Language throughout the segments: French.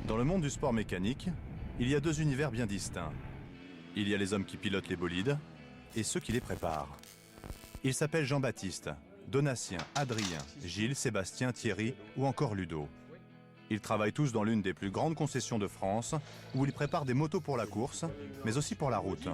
Dans le monde du sport mécanique, il y a deux univers bien distincts. Il y a les hommes qui pilotent les bolides et ceux qui les préparent. Ils s'appellent Jean-Baptiste, Donatien, Adrien, Gilles, Sébastien, Thierry ou encore Ludo. Ils travaillent tous dans l'une des plus grandes concessions de France où ils préparent des motos pour la course, mais aussi pour la route.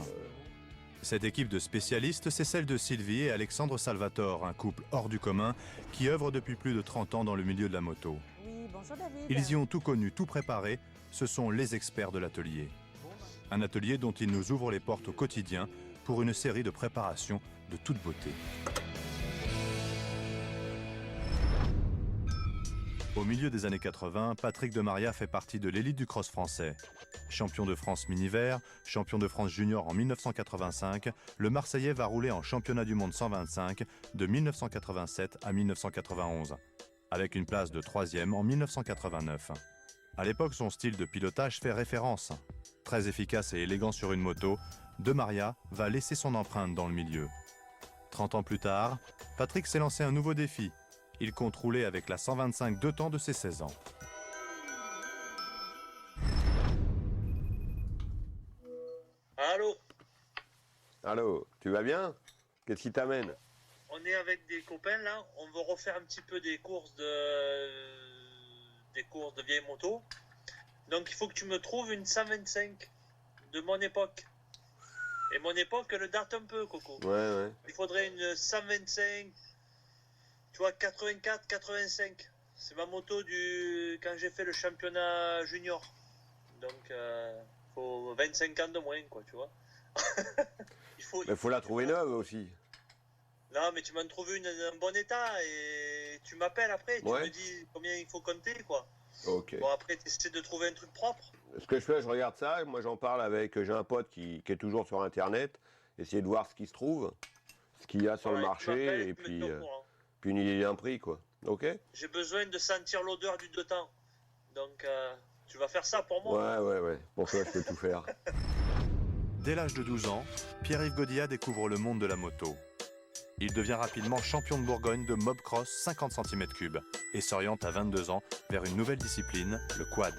Cette équipe de spécialistes, c'est celle de Sylvie et Alexandre Salvatore, un couple hors du commun qui œuvre depuis plus de 30 ans dans le milieu de la moto. Oui, bonjour David. Ils y ont tout connu, tout préparé, ce sont les experts de l'atelier. Un atelier dont ils nous ouvrent les portes au quotidien pour une série de préparations de toute beauté. Au milieu des années 80, Patrick Demaria fait partie de l'élite du cross français. Champion de France mini-vert, champion de France junior en 1985, le Marseillais va rouler en championnat du monde 125 de 1987 à 1991, avec une place de 3e en 1989. À l'époque, son style de pilotage fait référence. Très efficace et élégant sur une moto, Demaria va laisser son empreinte dans le milieu. 30 ans plus tard, Patrick s'est lancé un nouveau défi. Il compte rouler avec la 125 deux temps de ses 16 ans. Allô? Allô, tu vas bien? Qu'est-ce qui t'amène? On est avec des copains là, on veut refaire un petit peu des courses de vieilles motos. Donc il faut que tu me trouves une 125 de mon époque. Et mon époque le date un peu, Coco. Ouais. Il faudrait une 125, tu vois, 84-85. C'est ma moto quand j'ai fait le championnat junior. Donc faut 25 ans de moins, quoi, tu vois. Il faut la trouver neuve aussi. Non, mais tu m'en trouves une en bon état et tu m'appelles après, tu me dis combien il faut compter, quoi. Ok. Bon, après, tu essaies de trouver un truc propre. Ce que je fais, je regarde ça, moi j'en parle avec, j'ai un pote qui est toujours sur Internet, essayer de voir ce qui se trouve, ce qu'il y a sur le marché, et puis une idée d'un prix, quoi. Ok? J'ai besoin de sentir l'odeur du deux temps. Donc, tu vas faire ça pour moi? Ouais. Pour toi, je peux tout faire. Dès l'âge de 12 ans, Pierre-Yves Godilla découvre le monde de la moto. Il devient rapidement champion de Bourgogne de mobcross 50 cm3 et s'oriente à 22 ans vers une nouvelle discipline, le quad.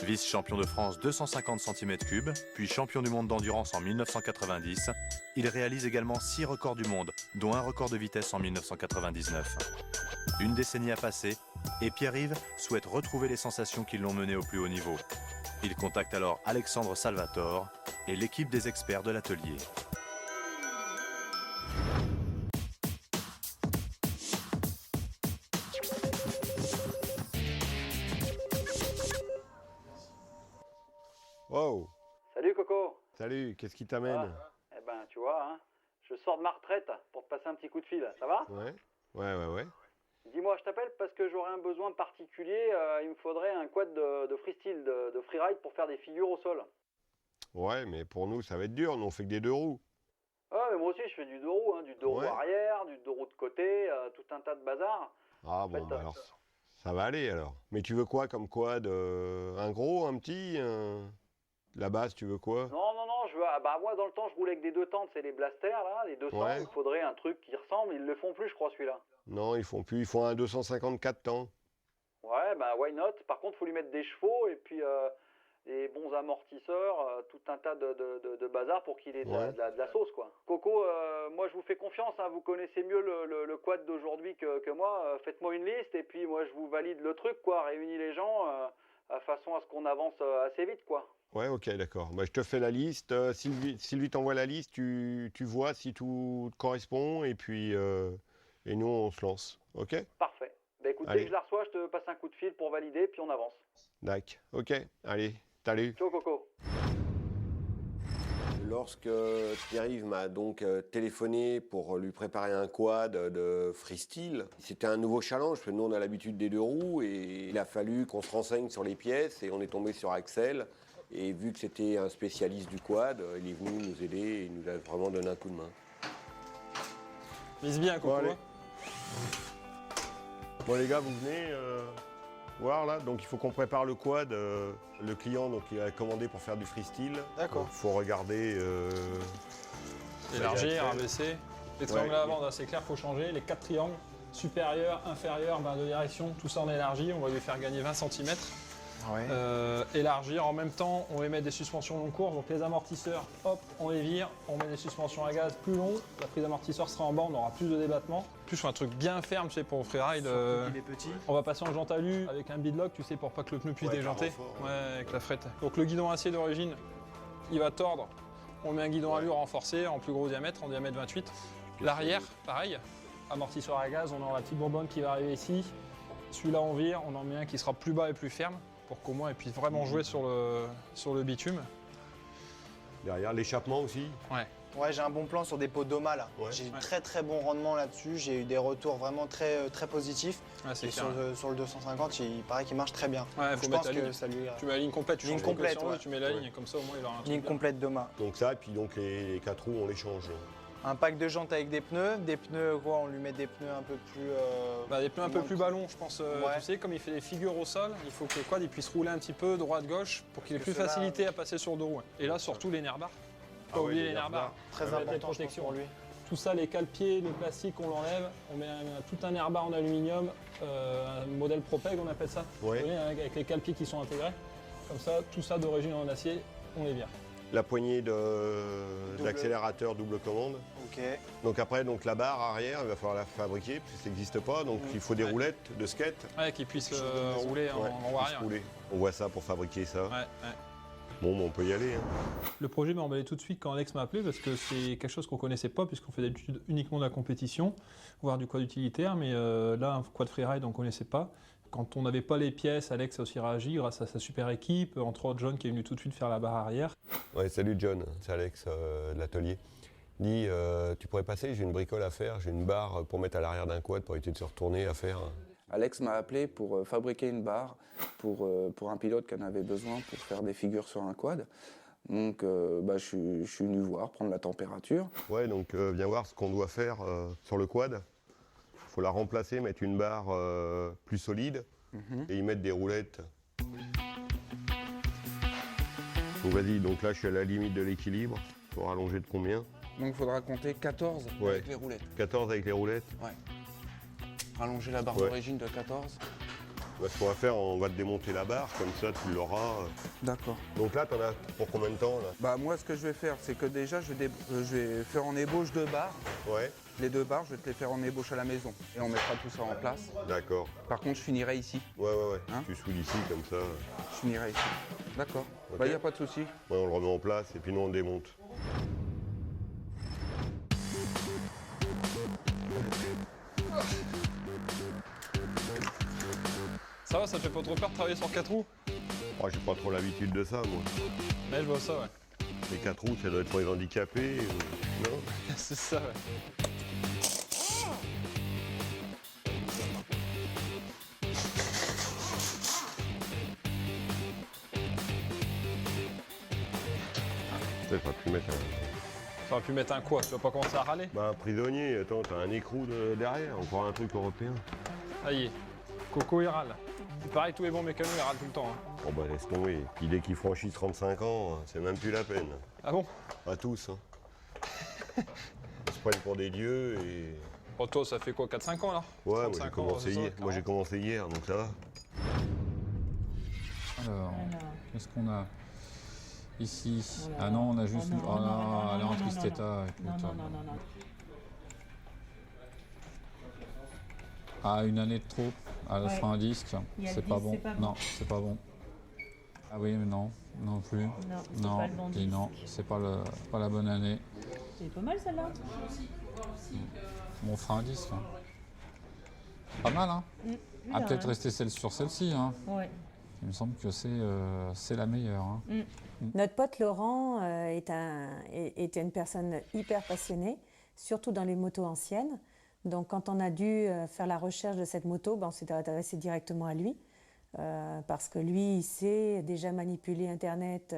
Vice-champion de France 250 cm3, puis champion du monde d'endurance en 1990, il réalise également 6 records du monde, dont un record de vitesse en 1999. Une décennie a passé et Pierre-Yves souhaite retrouver les sensations qui l'ont mené au plus haut niveau. Il contacte alors Alexandre Salvatore et l'équipe des experts de l'atelier. Wow. Salut Coco. Salut, qu'est-ce qui t'amène? Eh ben tu vois, hein, je sors de ma retraite pour te passer un petit coup de fil, ça va? Ouais. Dis-moi, je t'appelle parce que j'aurais un besoin particulier, il me faudrait un quad de freestyle, de freeride pour faire des figures au sol. Ouais, mais pour nous, ça va être dur, nous on fait que des deux roues. Ah, mais moi aussi je fais du deux roues, hein, du deux roues arrière, du deux roues de côté, tout un tas de bazar. Ah bon, bah alors ça va aller alors. Mais tu veux quoi comme quad? Un gros, un petit, La base, tu veux quoi? Non, je veux... moi dans le temps je roulais avec des deux tentes, c'est les blasters là, les 200, il faudrait un truc qui ressemble, ils le font plus je crois celui-là. Non, ils font plus, ils font un 254 temps. Ouais, why not? Par contre, faut lui mettre des chevaux et puis des bons amortisseurs, tout un tas de bazar pour qu'il ait de la sauce, quoi. Coco, moi je vous fais confiance, hein, vous connaissez mieux le quad d'aujourd'hui que moi. Faites-moi une liste et puis moi je vous valide le truc, quoi. Réunis les gens façon à ce qu'on avance assez vite, quoi. Ouais, ok, d'accord. Bah, je te fais la liste. Sylvie t'envoie la liste, tu vois si tout te correspond et puis et nous on se lance. Ok? Parfait. Bah écoute, dès que je la reçois, je te passe un coup de fil pour valider, puis on avance. D'accord. Ok, allez, salut. Ciao Coco. Lorsque Pierre-Yves m'a donc téléphoné pour lui préparer un quad de freestyle, c'était un nouveau challenge, parce que nous on a l'habitude des deux roues et il a fallu qu'on se renseigne sur les pièces et on est tombé sur Axel. Et vu que c'était un spécialiste du quad, il est venu nous aider et il nous a vraiment donné un coup de main. Vise bien, Coco. Bon les gars, vous venez voir là. Donc il faut qu'on prépare le quad. Le client donc, il a commandé pour faire du freestyle. D'accord. Il faut regarder. Élargir, abaisser. Les triangles à avant, c'est clair, il faut changer. Les 4 triangles, supérieur, inférieur, barre de direction, tout ça en élargi. On va lui faire gagner 20 cm. élargir. En même temps, on va mettre des suspensions long course. Donc les amortisseurs, hop, on les vire. On met des suspensions à gaz plus longues. La prise d'amortisseur sera en bas, on aura plus de débattement. En plus, un truc bien ferme, tu sais, pour freeride. Il est petit. On va passer en jante alu avec un beadlock, tu sais, pour pas que le pneu puisse déjanter. Ouais, avec la frette. Donc le guidon acier d'origine, il va tordre. On met un guidon alu renforcé en plus gros diamètre, en diamètre 28. L'arrière, pareil. Amortisseur à gaz, on aura la petite bonbonne qui va arriver ici. Celui-là, on vire, on en met un qui sera plus bas et plus ferme pour qu'au moins il puisse vraiment jouer sur le bitume. Derrière, l'échappement aussi. Ouais, j'ai un bon plan sur des pots Doma là. Ouais. J'ai eu très très bon rendement là-dessus. J'ai eu des retours vraiment très positifs. Ouais, c'est Et clair. sur le 250, il paraît qu'il marche très bien. Ouais, Donc, faut je mettre pense la que ligne. ça lui ira. Tu mets la ligne complète, tu Ligne changes de complète, pression, ouais. tu mets la ligne, comme ça au moins il aura un truc Ligne bien. complète Doma. Donc ça, et puis donc les 4 roues, on les change. Un pack de jantes avec des pneus quoi, on lui met des pneus un peu plus... Des pneus un peu plus ballons, je pense. Ouais. Tu sais, comme il fait des figures au sol, il faut que le quad il puisse rouler un petit peu droite-gauche pour qu'il ait plus ceux-là, facilité à passer sur deux roues. Et là, surtout les nerfs barres. Pas oublier les nerfs barres. Très Ça va être important, je pense, protection. pour lui. Tout ça, les cale-pieds, le plastique, on l'enlève. On met tout un air bar en aluminium, un modèle Propeg, on appelle ça. Ouais. Vous voyez, avec les cale-pieds qui sont intégrés. Comme ça, tout ça d'origine en acier, on les vire. La poignée d'accélérateur double commande. Ok. Donc après, donc la barre arrière, il va falloir la fabriquer, parce que ça n'existe pas. Donc il faut des Ouais. roulettes de skate. Ouais, qu'ils puissent rouler en Ouais, roue puisse arrière. rouler. On voit ça pour fabriquer ça. Ouais. Bon, on peut y aller. Hein. Le projet m'a emballé tout de suite quand Alex m'a appelé parce que c'est quelque chose qu'on ne connaissait pas puisqu'on fait d'habitude uniquement de la compétition, voire du quad utilitaire, mais là, un quad freeride, on ne connaissait pas. Quand on n'avait pas les pièces, Alex a aussi réagi grâce à sa super équipe, entre autres John qui est venu tout de suite faire la barre arrière. Ouais, salut John, c'est Alex de l'atelier. Dis, tu pourrais passer, j'ai une bricole à faire, j'ai une barre pour mettre à l'arrière d'un quad pour éviter de se retourner à faire. Alex m'a appelé pour fabriquer une barre pour un pilote qui en avait besoin pour faire des figures sur un quad. Donc je suis venu voir, prendre la température. Ouais, donc viens voir ce qu'on doit faire sur le quad. Il faut la remplacer, mettre une barre plus solide et y mettre des roulettes. Donc vas-y, donc là je suis à la limite de l'équilibre. Il faut rallonger de combien? Donc il faudra compter 14 Ouais. avec les roulettes. 14 avec les roulettes. Rallonger la barre Ouais. d'origine de 14. Bah, ce qu'on va faire, on va te démonter la barre, comme ça tu l'auras. D'accord. Donc là, t'en as pour combien de temps là? Bah moi ce que je vais faire, c'est que déjà je vais faire en ébauche 2 barres. Ouais, Les 2 barres, je vais te les faire en ébauche à la maison. Et on mettra tout ça en place. d'accord. Par contre, je finirai ici. Ouais. Hein? Tu soudes ici comme ça. Je finirai ici. D'accord. Ok. Bah y a pas de souci. Ouais, on le remet en place et puis nous on démonte. Ça va, ça te fait pas trop peur de travailler sur 4 roues? Oh, j'ai pas trop l'habitude de ça, moi. Mais je vois ça, ouais. Les 4 roues, ça doit être pour les handicapés. Non? C'est ça, ouais. Peut-être pas pu mettre Ça aurait pu mettre un quoi? Tu vas pas commencer à râler? un prisonnier. Attends, t'as un écrou derrière, encore un truc européen. Ça y est. Coco, il râle. C'est pareil, tous les bons mécanos, ils râlent tout le temps. Hein. Bon bah laisse tomber. Puis dès qu'il franchit 35 ans, c'est même plus la peine. Ah bon? Pas tous. Hein. Ils se prennent pour des dieux et... Oh, toi, ça fait quoi, 4-5 ans là? Ouais, moi 35 j'ai ans, commencé c'est ça, hier. Moi j'ai commencé hier, donc ça va. Alors, qu'est-ce qu'on a ici? Ah non, on a juste une. Oh là, elle est en tristeta. écoute. Ah, une année de trop. Ah, Ouais. sur un disque, Il y a c'est le pas disque, bon. c'est pas bon. Non, c'est pas bon. Ah oui, mais non, non plus. Non, c'est Non, pas le bon dis non, disque. c'est pas la bonne année. C'est pas mal celle-là. Bon, on fera un disque. Hein. Pas mal, hein? Ah, peut-être rester sur celle-ci, hein. Ouais. Il me semble que c'est la meilleure. Hein. Notre pote Laurent était une personne hyper passionnée, surtout dans les motos anciennes. Donc quand on a dû faire la recherche de cette moto, on s'est intéressé directement à lui, parce que lui, il sait déjà manipuler Internet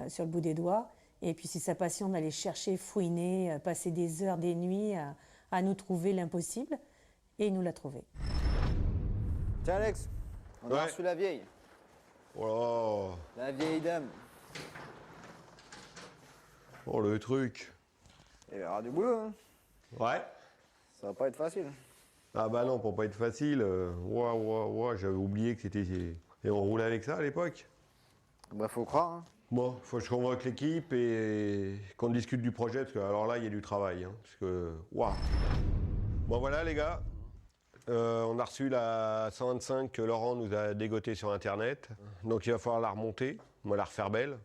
sur le bout des doigts. Et puis c'est sa passion d'aller chercher, fouiner, passer des heures, des nuits à nous trouver l'impossible. Et il nous l'a trouvé. Tiens Alex, on a reçu la vieille. Oh, La vieille dame. oh le truc. Il y aura du boulot, hein. Ouais. Ça va pas être facile. Ah bah non, pour pas être facile, j'avais oublié que c'était Et on roulait avec ça à l'époque. Bah, faut croire. Hein. Bon, faut que je convoque l'équipe et qu'on discute du projet, parce que alors là, il y a du travail. Hein, parce que, waouh. Bon, voilà, les gars. On a reçu la 125 que Laurent nous a dégotée sur Internet. Donc, il va falloir la remonter. On va la refaire belle,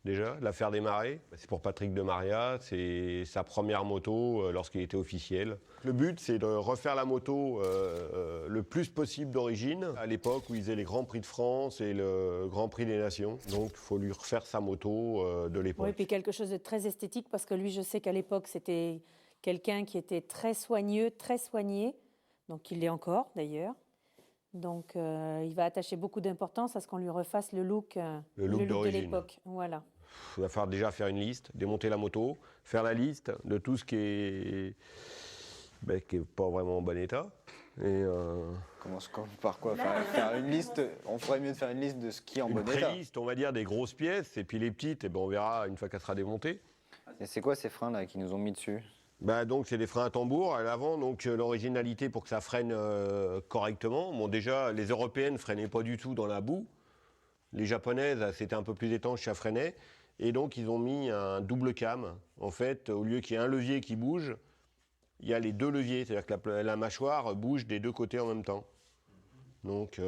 déjà, la faire démarrer. C'est pour Patrick de Maria. C'est sa première moto lorsqu'il était officiel. Le but, c'est de refaire la moto le plus possible d'origine, à l'époque où il faisait les Grands Prix de France et le Grand Prix des Nations. Donc, il faut lui refaire sa moto de l'époque. Oui, puis quelque chose de très esthétique, parce que lui, je sais qu'à l'époque, c'était quelqu'un qui était très soigneux, très soigné, donc il l'est encore d'ailleurs. Donc, il va attacher beaucoup d'importance à ce qu'on lui refasse le look de d'origine. l'époque. Voilà. Il va falloir déjà faire une liste, démonter la moto, faire la liste de tout ce qui est pas vraiment en bon état. Et Commence par quoi? Faire une liste. On ferait mieux de faire une liste de ce qui est en une bon état. préliste, on va dire, des grosses pièces, et puis les petites, on verra une fois qu'elle sera démontée. Et c'est quoi ces freins là qui nous ont mis dessus? Donc c'est des freins à tambour à l'avant, donc l'originalité pour que ça freine correctement. Bon, déjà, les européennes freinaient pas du tout dans la boue. Les japonaises, c'était un peu plus étanche, ça freinait. Et donc ils ont mis un double cam. En fait, au lieu qu'il y ait un levier qui bouge, il y a les deux leviers, c'est-à-dire que la mâchoire bouge des deux côtés en même temps. Donc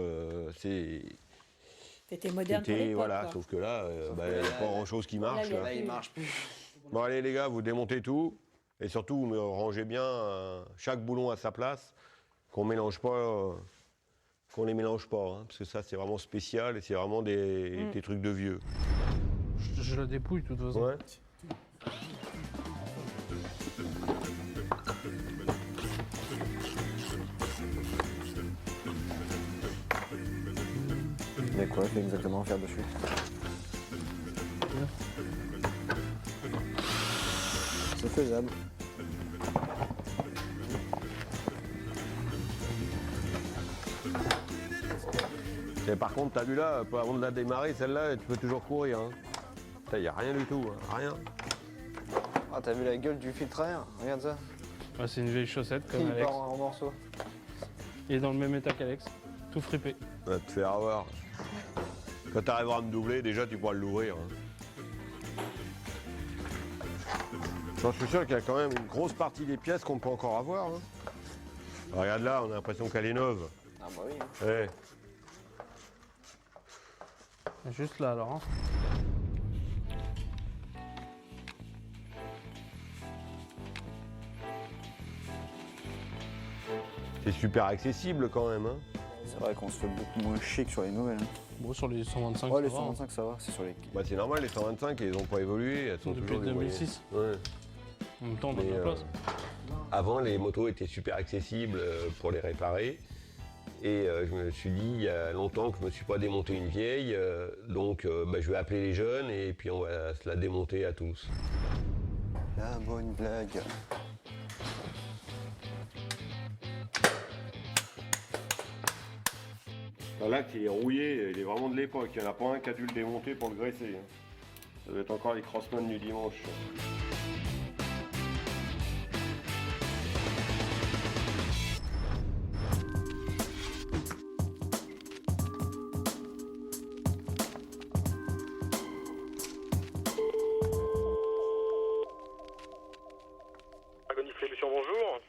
C'était moderne pour l'époque. voilà, quoi. sauf que là, il n'y a pas grand-chose qui marche. Là, Là, il marche plus. Bon, allez les gars, vous démontez tout. Et surtout, vous me rangez bien chaque boulon à sa place, qu'on mélange pas, qu'on les mélange pas. Hein, parce que ça, c'est vraiment spécial et c'est vraiment des trucs de vieux. Je la dépouille de toute façon. Ouais. Mais quoi, fait exactement faire dessus? C'est faisable. Et par contre, t'as vu là, avant de la démarrer, celle-là, tu peux toujours courir. Hein. Il n'y a rien du tout, hein, rien. Ah, t'as vu la gueule du filtre à air? Regarde ça. Ah, c'est une vieille chaussette comme Il Alex. part en morceaux. Il est dans le même état qu'Alex. Tout fripé. Va te faire avoir. Quand tu arriveras à me doubler, déjà, tu pourras l'ouvrir. Hein. J'en suis sûr qu'il y a quand même une grosse partie des pièces qu'on peut encore avoir. Hein. Regarde là, on a l'impression qu'elle est neuve. Ah bah oui. Ouais. Juste là alors. Hein. C'est super accessible quand même. Hein. C'est vrai qu'on se fait beaucoup moins chier que sur les nouvelles. Hein. Bon, sur les 125, Ouais, les ça va, 125, ça va. C'est sur les. Bah, c'est normal, les 125, elles n'ont pas évolué. Elles sont Depuis toujours des 2006. moyennes. Ouais. En même temps, on a de Mais, la place. Avant, les motos étaient super accessibles pour les réparer. Et je me suis dit, il y a longtemps que je ne me suis pas démonté une vieille. Donc, je vais appeler les jeunes et puis on va se la démonter à tous. La bonne blague. Là, qui est rouillé, il est vraiment de l'époque. Il n'y en a pas un qui a dû le démonter pour le graisser. Hein. Ça doit être encore les crossmen du dimanche. Distribution, bonjour.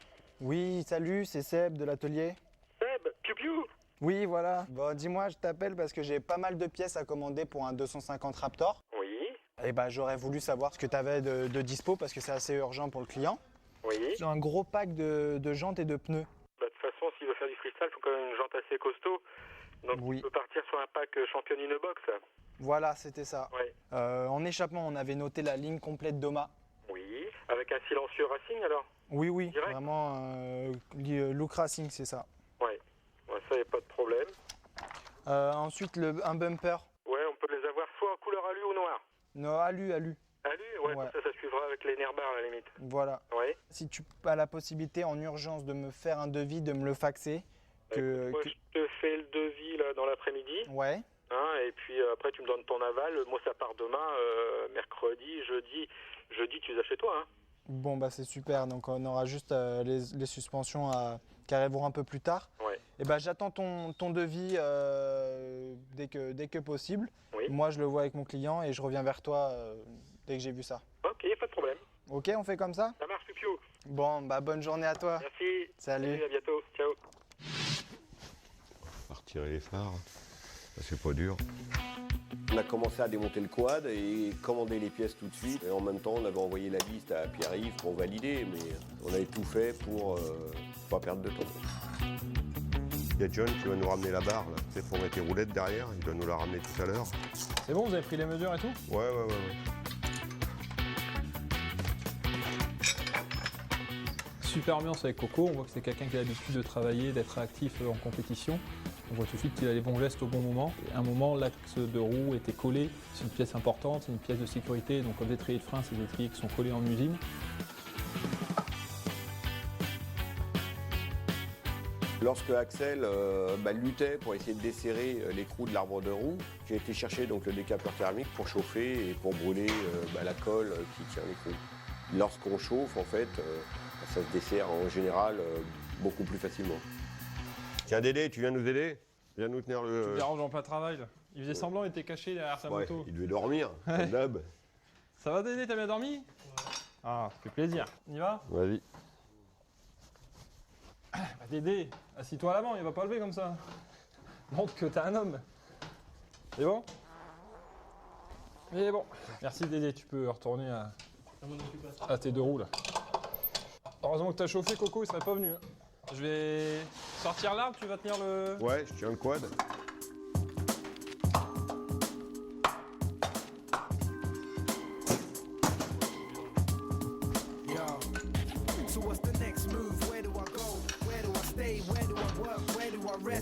Oui, salut, c'est Seb de l'atelier. Seb, piou-piou. Oui, voilà. Bon, dis-moi, je t'appelle parce que j'ai pas mal de pièces à commander pour un 250 Raptor. Oui. Et j'aurais voulu savoir ce que tu avais de dispo parce que c'est assez urgent pour le client. Oui. J'ai un gros pack de jantes et de pneus. De toute façon, s'il veut faire du freestyle, il faut quand même une jante assez costaud. Donc, Oui. tu peux partir sur un pack champion in a box. Voilà, c'était ça. Oui. En échappement, on avait noté la ligne complète d'Oma. Oui. Avec un silencieux Racing, alors? Oui, oui, Direct. vraiment look racing, c'est ça. Oui. Ouais, ça, y a pas de problème. Ensuite, un bumper. Ouais, on peut les avoir soit en couleur alu ou noir. Non, alu. Alu? Ouais, Ouais. comme ça suivra avec les nerfs barres à la limite. Voilà. Oui. Si tu as la possibilité en urgence de me faire un devis, de me le faxer. Moi, je te fais le devis là, dans l'après-midi. Ouais. Hein, et puis après, tu me donnes ton aval. Moi, ça part demain, mercredi, jeudi. Jeudi, tu les as chez toi, hein? Bon, bah c'est super. Donc on aura juste les suspensions qui arriveront un peu plus tard. Ouais. Et bah j'attends ton devis dès que possible. Oui. Moi, je le vois avec mon client et je reviens vers toi dès que j'ai vu ça. Ok, pas de problème. Ok, on fait comme ça? Ça marche, Pupio. Bon, bah bonne journée à toi. Merci. Salut. À bientôt. Ciao. On va retirer les phares. C'est pas dur. On a commencé à démonter le quad et commander les pièces tout de suite. Et en même temps, on avait envoyé la liste à Pierre-Yves pour valider, mais on avait tout fait pour pas perdre de temps. Il y a John qui va nous ramener la barre, là. C'est pour mettre les roulettes derrière, il doit nous la ramener tout à l'heure. C'est bon, vous avez pris les mesures et tout? Ouais. Super ambiance avec Coco, on voit que c'est quelqu'un qui a l'habitude de travailler, d'être actif en compétition. On voit tout de suite qu'il a les bons gestes au bon moment. À un moment, l'axe de roue était collé, c'est une pièce importante, c'est une pièce de sécurité, donc comme des étriers de frein, c'est des étriers qui sont collés en usine. Lorsque Axel luttait pour essayer de desserrer l'écrou de l'arbre de roue, j'ai été chercher donc, le décapeur thermique pour chauffer et pour brûler la colle qui tient l'écrou. Lorsqu'on chauffe, en fait, ça se dessert en général beaucoup plus facilement. Tiens Dédé, tu viens nous aider? Viens nous tenir Tu le... déranges en plein travail. Là. Il faisait semblant, il était caché derrière sa moto. Il devait dormir, Ouais. comme d'hab. Ça va Dédé, t'as bien dormi? Ah, ça fait plaisir. On y va? Vas-y. Bah, Dédé, assis-toi à l'avant, il va pas lever comme ça. Montre que t'es un homme. C'est bon? Mais bon. Merci Dédé, tu peux retourner à tes deux roues là. Heureusement que t'as chauffé Coco, il serait pas venu. Hein. Je vais sortir l'arbre, tu vas tenir le... Ouais, je tiens le quad.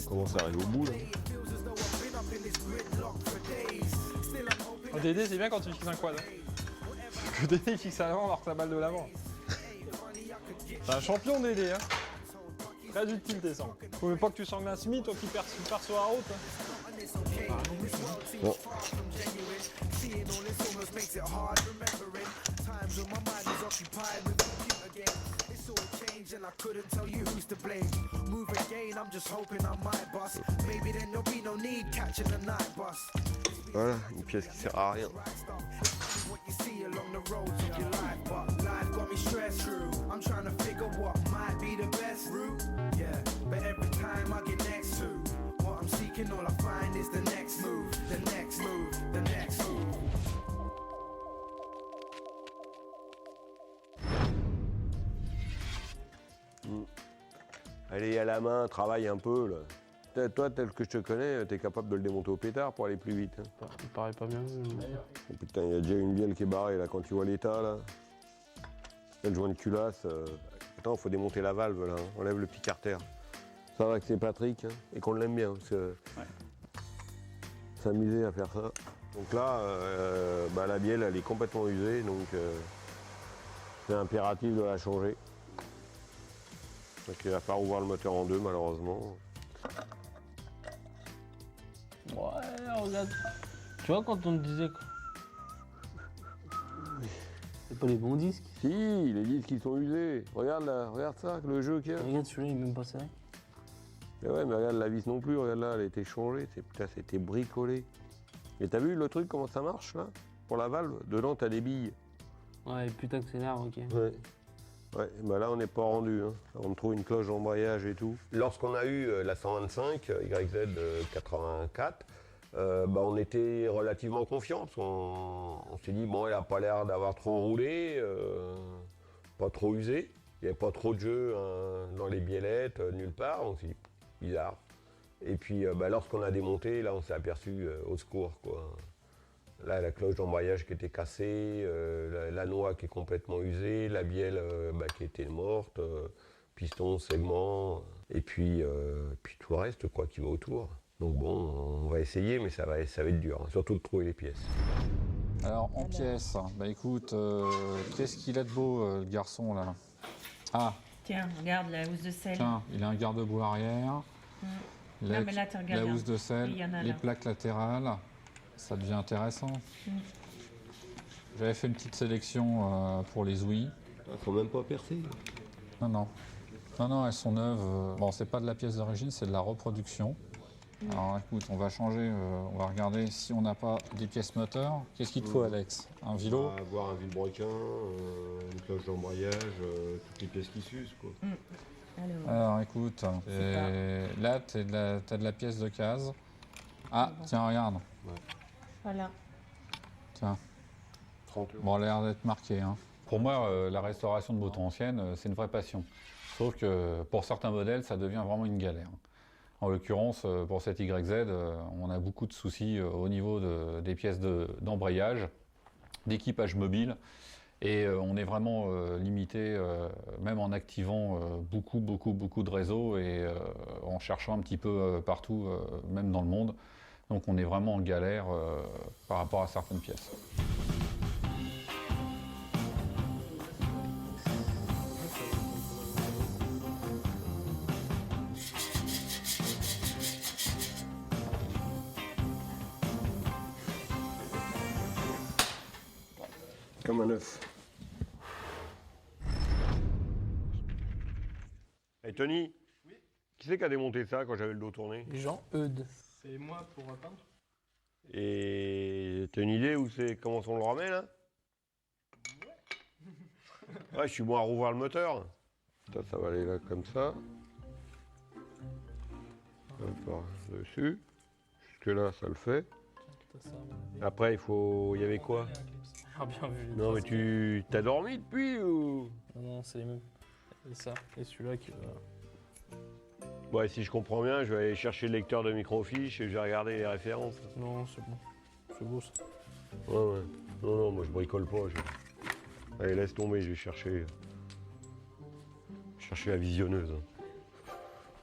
On commence à arriver au bout là. Oh, Dédé, c'est bien quand tu fixes un quad. Hein. Parce que Dédé il fixe à l'avant alors que la balle de l'avant. C'est un champion Dédé, hein. Très utile tes sangs. Faut même pas que tu sangles un Smith, toi qui perçois à haute. Hein. Bon. Voilà, une pièce qui sert à rien. Allez à la main, travaille un peu là. Toi, tel que je te connais, t'es capable de le démonter au pétard pour aller plus vite. Hein. Il paraît pas bien. Oh, putain, il y a déjà une bielle qui est barrée là, quand tu vois l'état là. Le joint de culasse. Attends, faut démonter la valve là, hein. On lève le petit carter. Ça va que c'est Patrick, hein, et qu'on l'aime bien, parce que s'amuser à faire ça. Donc là, la bielle elle est complètement usée, donc c'est impératif de la changer. Donc il va falloir ouvrir le moteur en deux malheureusement. Ouais, regarde. Tu vois quand on te disait que... C'est pas les bons disques. Si, les disques ils sont usés. Regarde là, regarde ça, le jeu qu'il y a. Regarde celui-là, il est même pas serré. Mais ouais, mais regarde la vis non plus, regarde là, elle a été changée. Putain, c'était bricolé. Et t'as vu le truc, comment ça marche là? Pour la valve, dedans t'as des billes. Ouais, putain que c'est large, ok. Ouais. Ouais, bah là on n'est pas rendu, hein. On trouve une cloche d'embrayage et tout. Lorsqu'on a eu la 125 YZ 84, on était relativement confiants parce qu'on s'est dit bon, elle a pas l'air d'avoir trop roulé, pas trop usé, il n'y avait pas trop de jeu dans les biellettes, nulle part, on s'est dit bizarre. Et puis lorsqu'on a démonté, là on s'est aperçu au secours quoi. Là, la cloche d'embrayage qui était cassée, la noix qui est complètement usée, la bielle qui était morte, piston, segment, et puis tout le reste quoi, qui va autour. Donc bon, on va essayer, mais ça va être dur, hein, surtout de trouver les pièces. Alors, en pièces, bah écoute, qu'est-ce qu'il a de beau, le garçon, là? Ah, Tiens, regarde la housse de sel. tiens, il a un garde-boue arrière, Non, mais là, tu regardes, la hein. housse de sel, Oui, il y en a les là. plaques latérales. Ça devient intéressant. J'avais fait une petite sélection pour les ouïes. Elles sont même pas percées. Non, non. Non, non, elles sont neuves. Bon, c'est pas de la pièce d'origine, c'est de la reproduction. Alors écoute, on va changer, on va regarder si on n'a pas des pièces moteurs. Qu'est-ce qu'il te faut, Alex? Un vilo? On va avoir un vilebrequin, une cloche d'embrayage, toutes les pièces qui s'usent, quoi. Alors écoute, là, t'as de la pièce de case. Ah, tiens, regarde. Ouais. Voilà. Tiens. 30 €. Bon, elle a l'air d'être marquée, hein. Pour moi, la restauration de motos anciennes, c'est une vraie passion. Sauf que pour certains modèles, ça devient vraiment une galère. En l'occurrence, pour cette YZ, on a beaucoup de soucis au niveau des pièces d'embrayage, d'équipage mobile. Et on est vraiment limité, même en activant beaucoup de réseaux et en cherchant un petit peu partout, même dans le monde. Donc on est vraiment en galère par rapport à certaines pièces. Comme un œuf. Hey Tony, qui c'est qui a démonté ça quand j'avais le dos tourné? Jean-Eudes. C'est moi pour peindre. Et t'as une idée où c'est, comment on le remet là? Ouais, je suis bon à rouvrir le moteur. Ça va aller là comme ça. Hop, par dessus. Jusque là, ça le fait. Après, il y avait quoi? Ah, bien vu. Non, mais tu t'as dormi depuis ou? Non, c'est les mêmes. Et ça, et celui-là qui va. Ouais, si je comprends bien, je vais aller chercher le lecteur de microfiche et je vais regarder les références. Non, c'est bon. C'est beau ça. Ouais. Non, moi je bricole pas. Allez, laisse tomber, je vais chercher la visionneuse.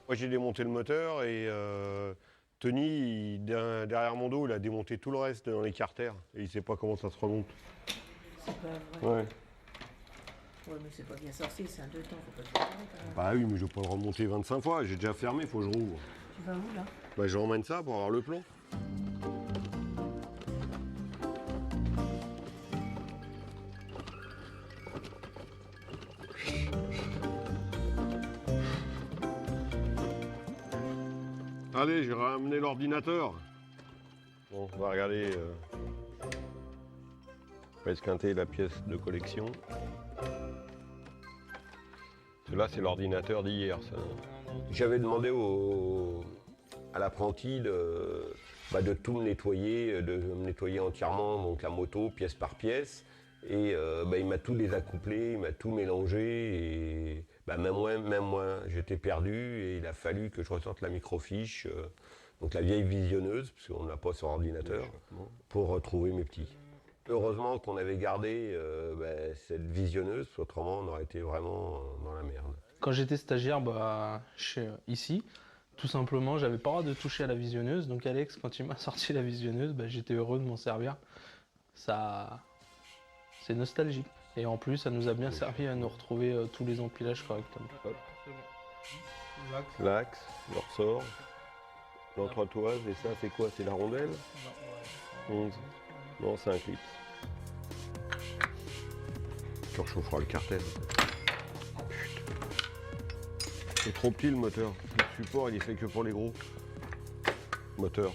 Moi j'ai démonté le moteur et Tony, derrière mon dos, il a démonté tout le reste dans les carters et il sait pas comment ça se remonte. C'est pas vrai. Ouais. Ouais, mais c'est pas bien sorti, c'est un 2 temps, faut pas tout faire quand même. Bah oui, mais je vais pas le remonter 25 fois, j'ai déjà fermé, faut que je rouvre. Tu vas où là? Bah je ramène ça pour avoir le plan. Allez, j'ai ramené l'ordinateur. Bon, on va regarder. On va esquinter la pièce de collection. Là, c'est l'ordinateur d'hier. J'avais demandé à l'apprenti de tout me nettoyer, de me nettoyer entièrement, donc la moto, pièce par pièce. Et il m'a tout désaccouplé, il m'a tout mélangé. Et même moi, j'étais perdu et il a fallu que je ressorte la microfiche, donc la vieille visionneuse, parce qu'on ne l'a pas sur ordinateur, pour retrouver mes petits. Heureusement qu'on avait gardé cette visionneuse, autrement on aurait été vraiment dans la merde. Quand j'étais stagiaire ici, tout simplement, j'avais pas le droit de toucher à la visionneuse. Donc Alex, quand il m'a sorti la visionneuse, j'étais heureux de m'en servir. Ça, c'est nostalgique. Et en plus, ça nous a bien servi à nous retrouver tous les empilages correctement. L'axe, le ressort, l'entretoise, et ça c'est quoi? C'est la rondelle? 11. Non, c'est un clip. Tu réchaufferas le cartel. C'est trop petit le moteur. Le support, il est fait que pour les gros. Moteur.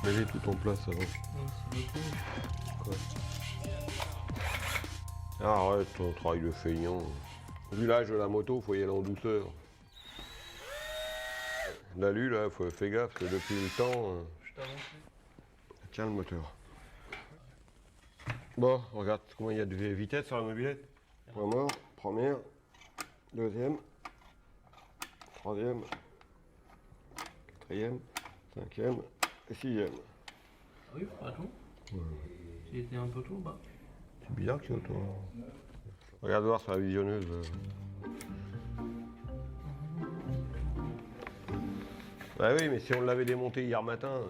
Mets-les tout en place avant. Quoi? Arrête ton travail de feignant. Vu l'âge de la moto, faut y aller en douceur. L'alu là, fais gaffe, parce que depuis le temps. Tiens le moteur. Bon, regarde comment il y a de vitesse sur la mobilette. Point mort, première, deuxième, troisième, quatrième, cinquième et sixième. Ah oui, pas tout. Il était un peu tout bas. C'est bizarre qu'il y ait autant. Regarde voir sur la visionneuse. Bah oui, mais si on l'avait démonté hier matin,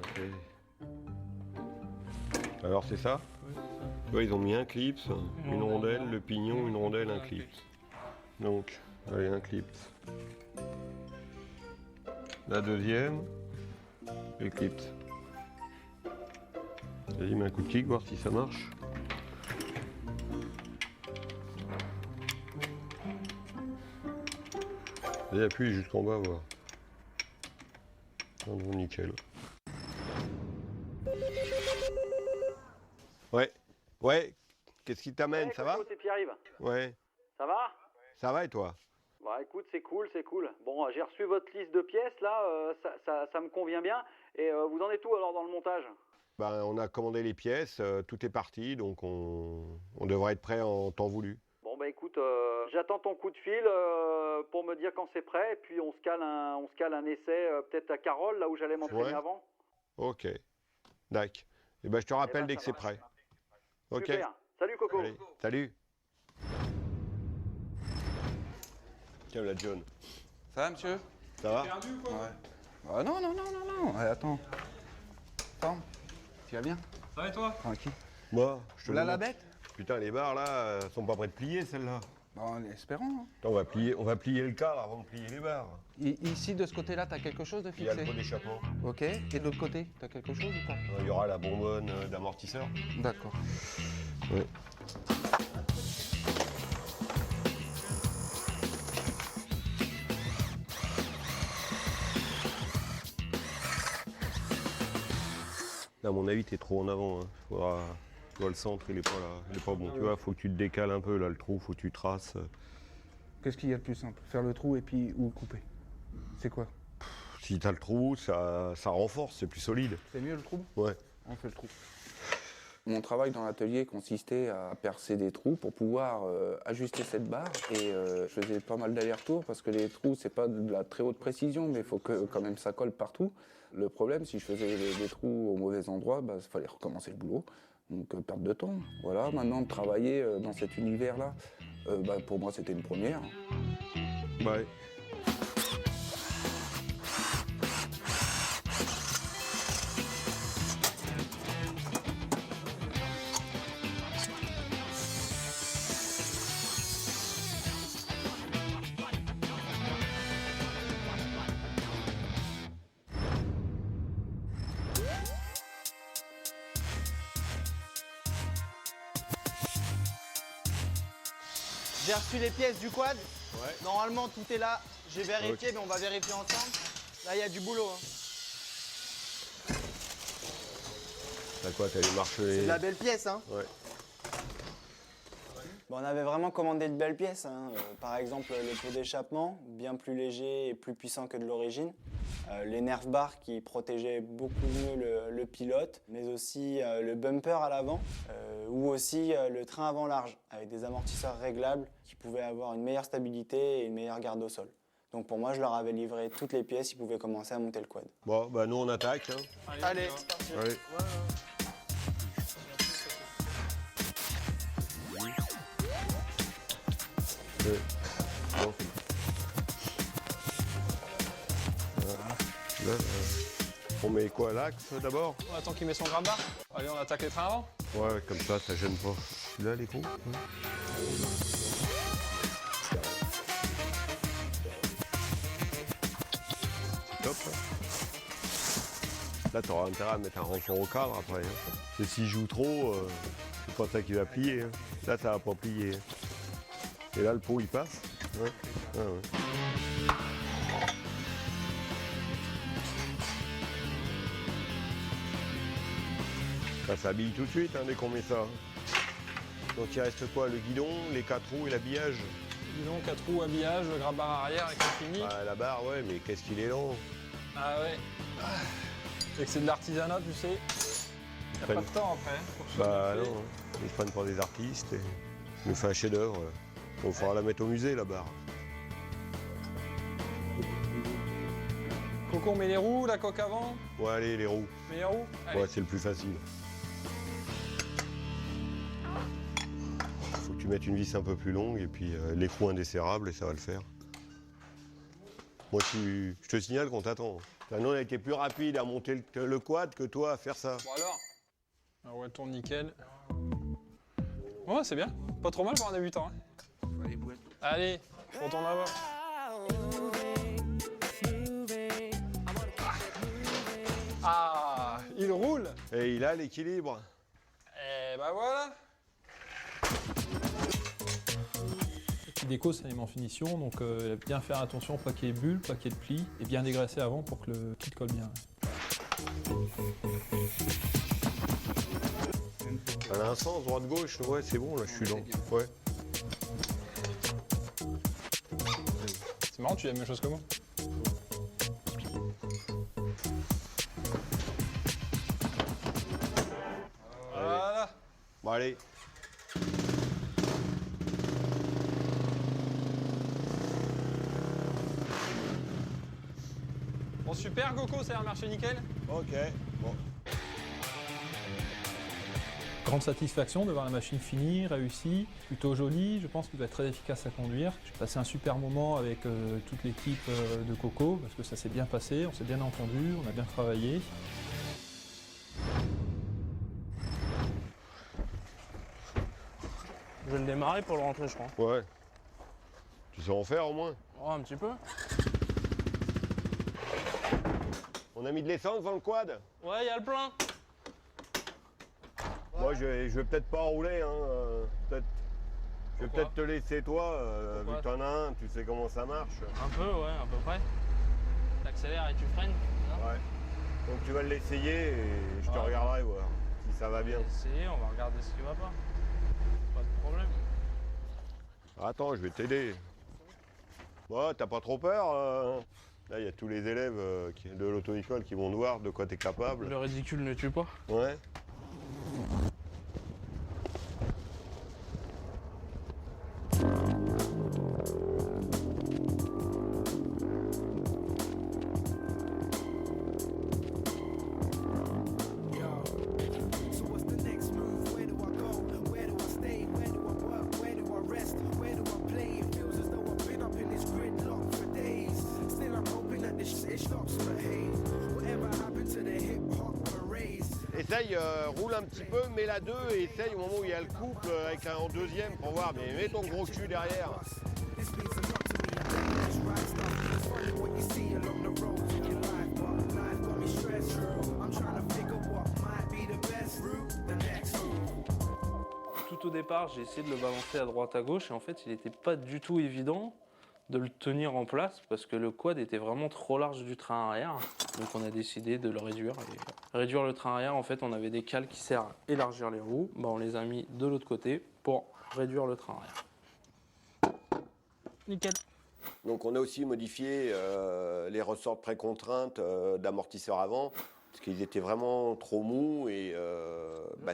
Alors c'est ça? Oui, c'est ça. Tu vois, ils ont mis un clips, une rondelle, le pignon, une rondelle, un clips. Donc, allez, un clips. La deuxième, le clips. Vas-y, mets un coup de kick, voir si ça marche. Vas-y, appuie jusqu'en bas, voir. Ah bon, nickel. Ouais, ouais, qu'est-ce qui t'amène, ça va? C'est Pierre-Yves. Ouais, Ça va? ça va et toi? Bah écoute, c'est cool, c'est cool. Bon, j'ai reçu votre liste de pièces là, ça me convient bien. Et vous en êtes où alors dans le montage? Ben, on a commandé les pièces, tout est parti, donc on devrait être prêt en temps voulu. Bon bah écoute, j'attends ton coup de fil pour me dire quand c'est prêt, et puis on se cale un essai peut-être à Carole, là où j'allais m'entraîner Ouais. avant. Ok, d'accord. Et ben je te rappelle ben, dès ça que c'est marche. prêt. Ok. Super. Salut Coco. Allez, salut. Tiens là, John. Ça va, monsieur? Ça va? Perdu quoi? Ouais. Ah non, non, non, non, non. Ouais, attends. Attends. Tu vas bien? Ça va et toi? Tranquille. Moi, je te Là, demande. la bête? Putain, les barres là, sont pas prêtes de plier celles-là. Bon, espérons. Hein. Attends, on va plier le cadre avant de plier les barres. Ici, de ce côté-là, t'as quelque chose de Il y a le fixé? pot d'échappement. Ok. Et de l'autre côté, t'as quelque chose ou pas? Il y aura la bonbonne d'amortisseur. D'accord. Ouais. À mon avis, t'es trop en avant. Hein. Tu vois, le centre, il est pas là. Il est pas bon. Tu vois, faut que tu te décales un peu là, le trou, faut que tu traces. Qu'est-ce qu'il y a de plus simple? Faire le trou et puis ou couper? C'est quoi? Si t'as le trou, ça renforce, c'est plus solide. C'est mieux le trou? Ouais. On fait le trou. Mon travail dans l'atelier consistait à percer des trous pour pouvoir ajuster cette barre. Et je faisais pas mal d'allers-retours parce que les trous, c'est pas de la très haute précision, mais il faut que quand même ça colle partout. Le problème, si je faisais des trous au mauvais endroit, il fallait recommencer le boulot. Donc perte de temps. Voilà, maintenant de travailler dans cet univers-là, pour moi c'était une première. Ouais. J'ai reçu les pièces du quad. Ouais. Normalement, tout est là. J'ai vérifié, mais on va vérifier ensemble. Là, il y a du boulot. Hein. T'as quoi? T'as les marchelés? C'est de la belle pièce, hein. Ouais. Bon, on avait vraiment commandé de belles pièces. Hein. Par exemple, le pot d'échappement, bien plus léger et plus puissant que de l'origine. Les nerf bars qui protégeaient beaucoup mieux le pilote, mais aussi le bumper à l'avant, ou aussi le train avant large, avec des amortisseurs réglables qui pouvaient avoir une meilleure stabilité et une meilleure garde au sol. Donc pour moi, je leur avais livré toutes les pièces, ils pouvaient commencer à monter le quad. Bon, bah nous on attaque. Hein. Allez. Allez. Bon. Là, on met quoi, l'axe d'abord? On attend qu'il met son grain de barre. Allez, on attaque les trains avant. Ouais, comme ça gêne pas. Là, les coups. Hop. Là, t'auras intérêt à mettre un renfort au cadre après. Hein. Et s'il joue trop, c'est pas ça qui va plier. Hein. Là, ça va pas plier. Et là, le pot, il passe. Ouais. Ah, ouais. Ça s'habille tout de suite hein, dès qu'on met ça. Donc il reste quoi? Le guidon, les 4 roues et l'habillage? Guidon, 4 roues, habillage, le grain barre arrière et c'est fini. Ah, la barre, ouais, mais qu'est-ce qu'il est lent. Ah ouais. C'est que c'est de l'artisanat, tu sais. Y'a pas de temps après. Bah non, hein. Ils se prennent pour des artistes et ils nous font un chef-d'œuvre. Il faudra la mettre au musée, la barre. Coco, on met les roues, la coque avant. Ouais, allez, les roues. Mets les roues. Allez. Ouais, c'est le plus facile. Faut que tu mettes une vis un peu plus longue et puis l'écrou indesserrable et ça va le faire. Moi, je te signale qu'on t'attend. Nous, on a été plus rapide à monter le quad que toi à faire ça. Bon alors. Alors, ouais, tourne nickel. Ouais, c'est bien. Pas trop mal pour un débutant. Hein. Allez, retourne là-bas. Ah, il roule. Et il a l'équilibre. Et bah voilà. Le petit déco, c'est un élément finition, donc bien faire attention, pas qu'il y ait bulle, pas qu'il y ait de plis, et bien dégraisser avant pour que le kit colle bien. Elle a un sens, droite-gauche, ouais, c'est bon, là, je suis dans. Ouais. C'est marrant, tu as la même chose que moi. Voilà. Bon, allez. Bon, super, Goko, ça a marché nickel. Ok, bon. Grande satisfaction de voir la machine finie, réussie, plutôt jolie, je pense qu'il va être très efficace à conduire. J'ai passé un super moment avec toute l'équipe de Coco, parce que ça s'est bien passé, on s'est bien entendu, on a bien travaillé. Je vais le démarrer pour le rentrer, je crois. Ouais. Tu sais en faire au moins? Oh, un petit peu. On a mis de l'essence dans le quad? Ouais, il y a le plein. Moi, je vais peut-être pas rouler, hein. Je vais peut-être te laisser toi, vu que t'en as un, tu sais comment ça marche. Un peu, ouais, à peu près. T'accélères et tu freines. Ouais. Donc tu vas l'essayer et je te regarderai voir si ça va bien. Essayer, on va regarder ce qui va pas. Pas de problème. Attends, je vais t'aider. Ouais, t'as pas trop peur Là, il y a tous les élèves de l'auto-école qui vont voir de quoi t'es capable. Le ridicule ne tue pas. Ouais. Essaye, roule un petit peu, mets la 2 et essaye au moment où il y a le couple avec un en deuxième pour voir, mais mets ton gros cul derrière. Tout au départ, j'ai essayé de le balancer à droite à gauche et en fait, il n'était pas du tout évident de le tenir en place parce que le quad était vraiment trop large du train arrière. Donc on a décidé de le réduire. Et réduire le train arrière, en fait, on avait des cales qui servent à élargir les roues. Bah, on les a mis de l'autre côté pour réduire le train arrière. Nickel. Donc on a aussi modifié les ressorts de précontrainte d'amortisseurs avant, parce qu'ils étaient vraiment trop mous et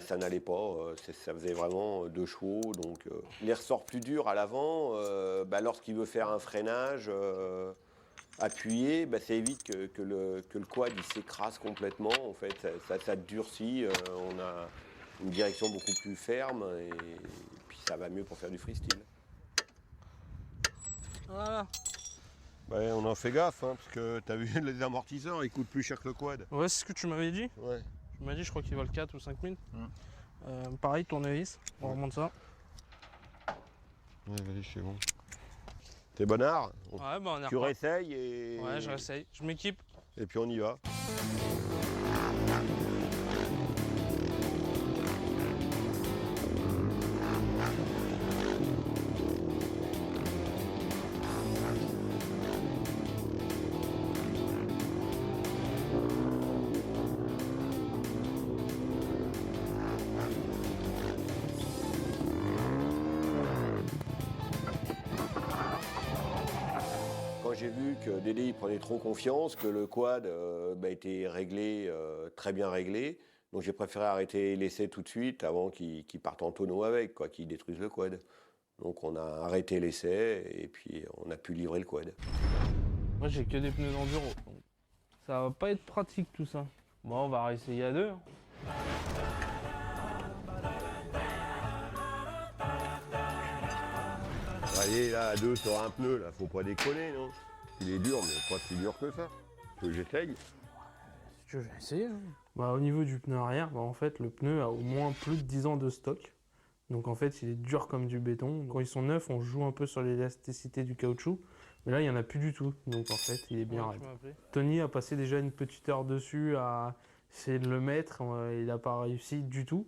ça n'allait pas, ça faisait vraiment 2 chevaux. Donc les ressorts plus durs à l'avant, lorsqu'il veut faire un freinage appuyé, ça évite que le quad il s'écrase complètement. En fait, ça durcit, on a une direction beaucoup plus ferme et puis ça va mieux pour faire du freestyle. Voilà. Ouais, on en fait gaffe, parce que t'as vu les amortisseurs, ils coûtent plus cher que le quad. Ouais, c'est ce que tu m'avais dit. Ouais. Tu m'as dit, je crois qu'ils valent 4 ou 5 000. Pareil, tournevis, on remonte ça. Ouais, vas-y, c'est bon. T'es bonnard? Ouais, on est Tu réessayes et... Ouais, je réessaye. Je m'équipe. Et puis on y va. Quand j'ai vu que Dédé il prenait trop confiance, que le quad était réglé, très bien réglé, donc j'ai préféré arrêter l'essai tout de suite avant qu'il parte en tonneau avec, qu'il détruise le quad. Donc on a arrêté l'essai et puis on a pu livrer le quad. Moi j'ai que des pneus d'enduro, donc ça va pas être pratique tout ça. Bon, on va réessayer à 2. Allez, là, à 2 sur un pneu, là, faut pas déconner, non? Il est dur, mais pas si dur que ça. Que j'essaye. Si tu veux, je vais essayer. Au niveau du pneu arrière, en fait, le pneu a au moins plus de 10 ans de stock. Donc en fait, il est dur comme du béton. Quand ils sont neufs, on joue un peu sur l'élasticité du caoutchouc. Mais là, il n'y en a plus du tout. Donc en fait, il est bien raide. Tony a passé déjà une petite heure dessus à essayer de le mettre. Il n'a pas réussi du tout.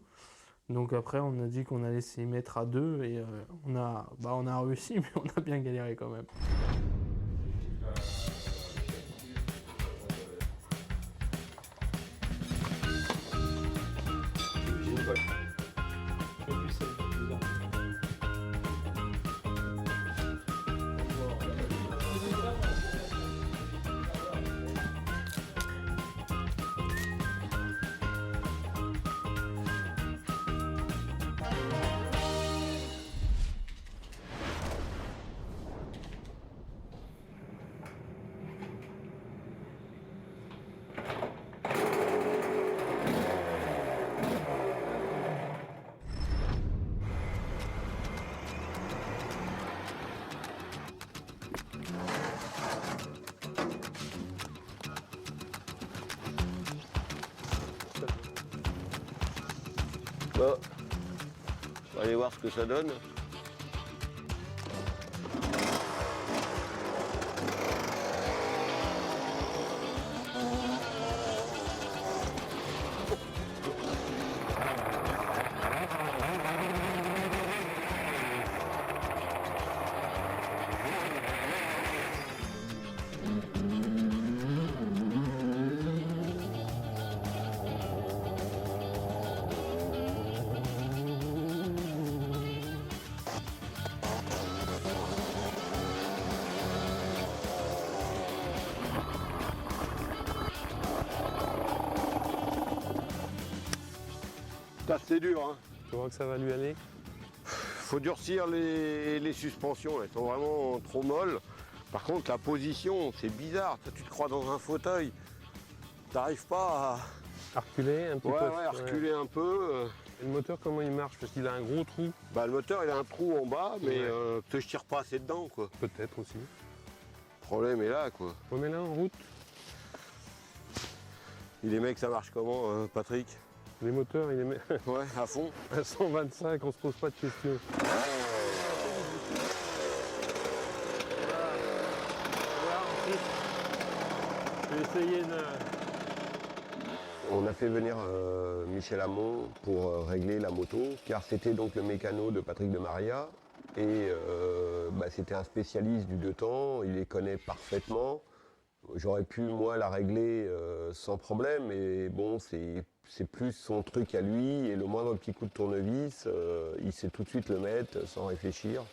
Donc après, on a dit qu'on allait s'y mettre à deux. Et on a réussi, mais on a bien galéré quand même. Bon, on va aller voir ce que ça donne. C'est dur, hein. Tu vois que ça va lui aller? Faut durcir les suspensions, elles sont vraiment trop molles. Par contre, la position, c'est bizarre. Tu te crois dans un fauteuil. T'arrives pas à reculer un petit peu. Ouais, à reculer un peu. Et le moteur, comment il marche? Parce qu'il a un gros trou. Le moteur, il a un trou en bas, mais je tire pas assez dedans, quoi. Peut-être aussi. Le problème est là, quoi. On met là en route. Et les mecs, ça marche comment, Patrick? Les moteurs, il les met ouais, à fond. À 125, on se pose pas de questions. Je vais essayer de... On a fait venir Michel Hamon pour régler la moto, car c'était donc le mécano de Patrick de Maria. Et c'était un spécialiste du deux temps, il les connaît parfaitement. J'aurais pu, moi, la régler sans problème, mais bon, c'est plus son truc à lui, et le moindre petit coup de tournevis, il sait tout de suite le mettre sans réfléchir,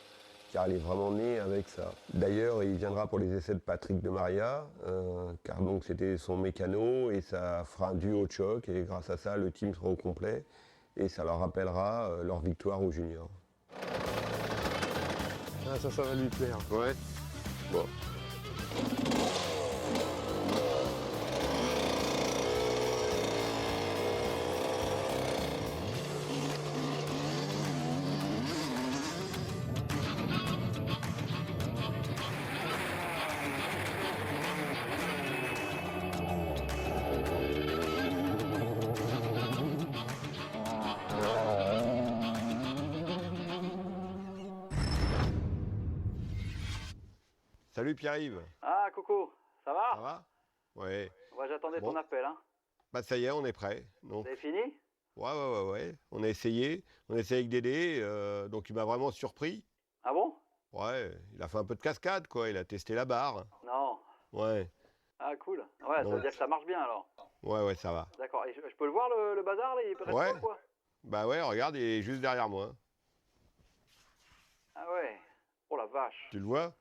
car il est vraiment né avec ça. D'ailleurs, il viendra pour les essais de Patrick de Maria, car donc c'était son mécano, et ça fera un duo de choc, et grâce à ça, le team sera au complet, et ça leur rappellera leur victoire aux juniors. Ah, ça va lui plaire. Ouais. Bon. Salut Pierre-Yves. Ah, Coco, ça va? Ça va? Ouais. Ouais, j'attendais ton appel, hein. Ça y est, on est prêt. Donc... C'est fini? Ouais. On a essayé avec Dédé, donc il m'a vraiment surpris. Ah bon? Ouais, il a fait un peu de cascade, quoi. Il a testé la barre. Non. Ouais. Ah, cool. Ouais, ça veut dire que ça marche bien, alors. Ouais, ça va. D'accord. Et je peux le voir, le bazar, là? Il reste ouais. pas, quoi? Bah ouais, regarde, il est juste derrière moi. Ah ouais. Oh la vache. Tu le vois?